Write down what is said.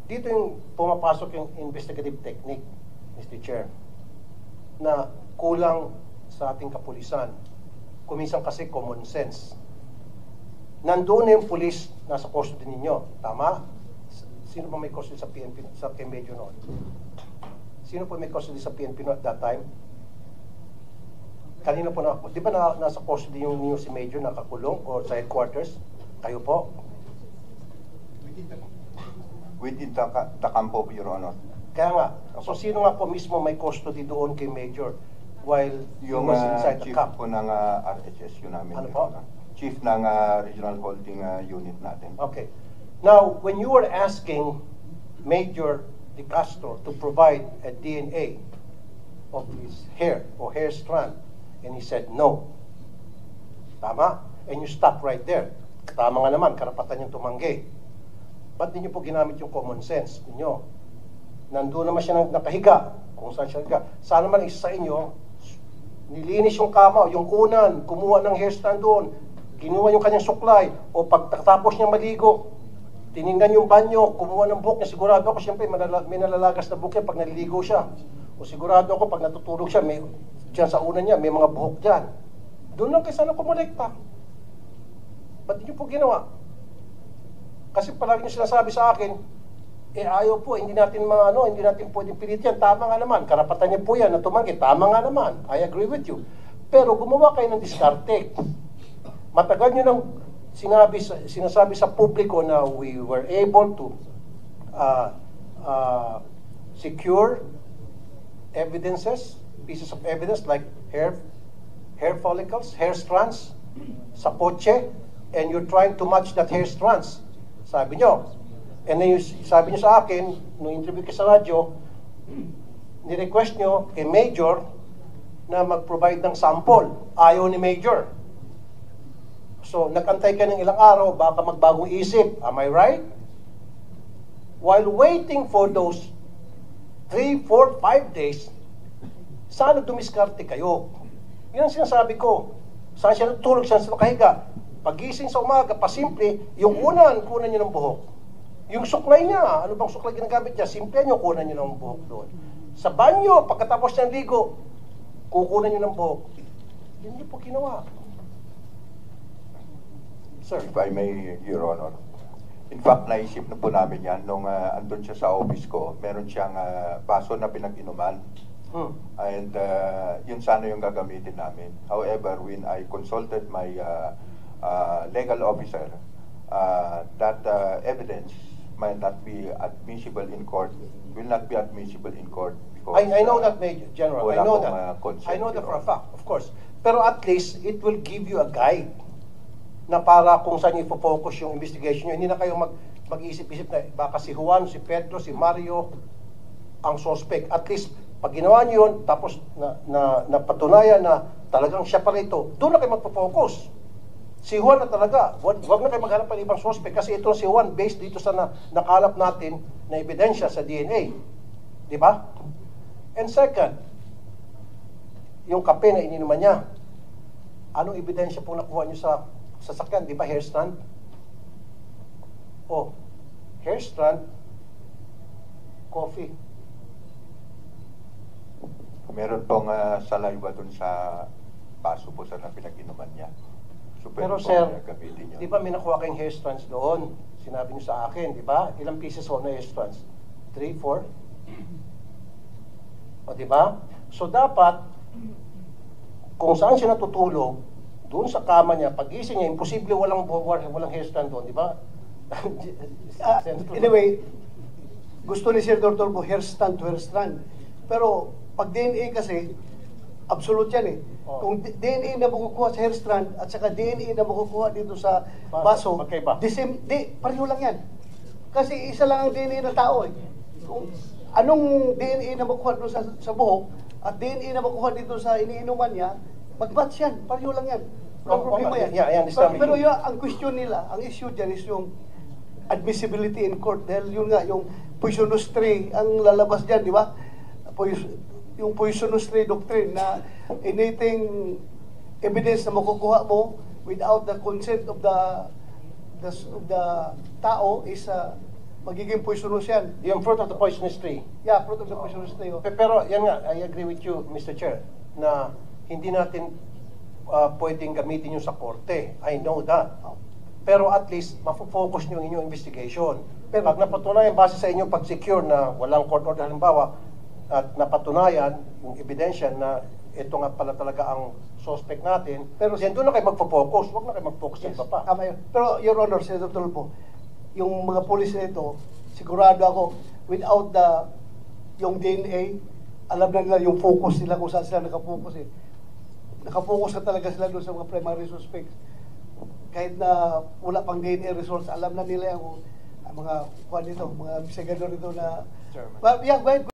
dito yung pumapasok yung investigative technique, Mr. Chair, na kulang sa ating kapulisan. Kuminsan kasi common sense. Nandoon na yung pulis nasa custody ninyo. Tama? Sino pa may custody sa PNP, sa kay Major noon? Sino pa may custody sa PNP noon at that time? Kanina po na, di ba nasa custody yung si Major nakakulong o sa headquarters? Kayo po? Within the camp of Your Honor. Kaya nga, so sino nga po mismo may custody doon kay Major while Yung he was inside the chief camp? po ng RHS, yun namin. Ano Your po? Honor. Chief ng Regional Holding Unit natin. Okay. Now, when you were asking Major De Castro to provide a DNA of his hair or hair strand, and he said no. Tama? And you stop right there. Tama nga naman, karapatan niyong tumanggi. Ba't di niyo po ginamit yung common sense ninyo? Nandun naman siya nakahiga, kung saan siya nakahiga. Sana naman isa sa inyo, nilinis yung kama, yung unan, kumuha ng hair strand doon, kinuha yung kanyang suklay, o pagkatapos niya maligo, tiningnan yung banyo, kumuha ng buhok niya. Sigurado ako, siyempre, may nalalagas na buhok niya pag naliligo siya. O sigurado ako, pag natutulog siya, may, dyan sa unan niya, may mga buhok dyan. Doon lang kayo sana kumulekta. Ba't niyo po ginawa? Kasi palagi niyo sinasabi sa akin, ayaw po, hindi natin hindi natin pwedeng pilit yan. Tama nga naman, karapatan niya po yan na tumanggi. Tama nga naman, I agree with you. Pero gumawa kayo ng diskarte. Matagal niyo nang sinasabi sa publiko na we were able to secure evidences, pieces of evidence like hair follicles, hair strands sa kotse, and you're trying to match that hair strands. Sabi nyo. And then sabi nyo sa akin, nung interview ko sa radyo, ni-request nyo kay Major na mag-provide ng sample. Ayaw ni Major. So, nag-antay ka ng ilang araw, baka magbagong isip. Am I right? While waiting for those 3, 4, 5 days, sana dumiskarte kayo. Yun ang sinasabi ko. Saan siya natulog, saan siya nakahiga. Pagising sa umaga, pasimple, yung unan, kunan niyo ng buhok. Yung suklay niya, ano bang suklay ginagamit niya? Simple niyo, kunan niyo ng buhok doon. Sa banyo, pagkatapos niyang ligo, kukunan niyo ng buhok. Yun niyo po ginawa. Sir. If I may, Your Honor. In fact, naisip na po namin yan nung andun siya sa office ko. Meron siyang baso na pinag-inuman. And yun sana yung gagamitin namin. However, when I consulted my legal officer, that evidence might not be admissible in court, will not be admissible in court. Because, I know that, Major General. I know that. Consent, I know that for a Your fact, of course. Pero at least, it will give you a guide na para kung saan nyo focus yung investigation nyo. Hindi na kayo mag-iisip-isip na baka si Juan, si Pedro, si Mario ang suspect. At least, pag ginawa nyo yun, tapos napatunayan na talagang siya pala ito, doon na kayo magpo-focus. Si Juan na talaga, wag na kayo maghanap ng ibang suspect kasi ito si Juan based dito sa nakalap natin na ebidensya sa DNA. Di ba? And second, yung kape na ininuman niya, anong ebidensya po nakuha niyo sa sasakyan? Di ba hair strand? Oh, hair strand, coffee. Meron pong saliva dun sa baso po sa pinag-inuman niya. So, Pero pwede sir, pong gamitin yun. di ba may nakuha kayong hair strands doon? Sinabi niyo sa akin, di ba? Ilang pieces ho na hair strands? 3, 4? O di ba? So dapat, kung saan siya natutulog, doon sa kama niya, pagising niya, imposible walang hair strand doon, di ba? Anyway, gusto ni Sir Dr. po hair strand to hair strand. Pero pag DNA kasi, absolute yan eh. Oh. Kung DNA na makukuha sa hair strand at saka DNA na makukuha dito sa baso, magkaiba. pareho lang yan. Kasi isa lang ang DNA ng tao eh. Kung anong DNA na makukuha doon sa buhok at DNA na makukuha dito sa iniinuman niya, mag-match yan. Pareho lang yan. Walang problema yan. Yeah, I understand. Pero yun, ang question nila, ang issue dyan is yung admissibility in court. Dahil yun nga, yung poisonous tree ang lalabas dyan, di ba? Yung poisonous tree doctrine na anything evidence na makukuha mo without the consent of the tao is magiging poisonous yan. Yung fruit of the poisonous tree. Yeah, fruit of the poisonous tree. Oh. Pero yan nga, I agree with you, Mr. Chair, na hindi natin pwedeng gamitin yung sa korte. I know that. Pero at least, mafocus nyo yung inyong investigation. Pero- Pag napatunayan, base sa inyong pag-secure na walang court order halimbawa, at napatunayan yung ebidensya na ito nga pala talaga ang suspect natin, Pero- then doon na kayo magpo-focus. Huwag na kayo mag-focus sa Yes, iba pa. tama yun. Pero, Your Honor, Senator Tulfo, yung mga pulis na ito, sigurado ako, without yung DNA, alam na nila yung focus nila kung saan sila nakafocus eh. Nakafocus ka talaga sila doon sa mga primary suspects. Kahit na wala pang DNA results, alam na nila yung mga investigador nito na... Chairman. Well, yeah, go ahead.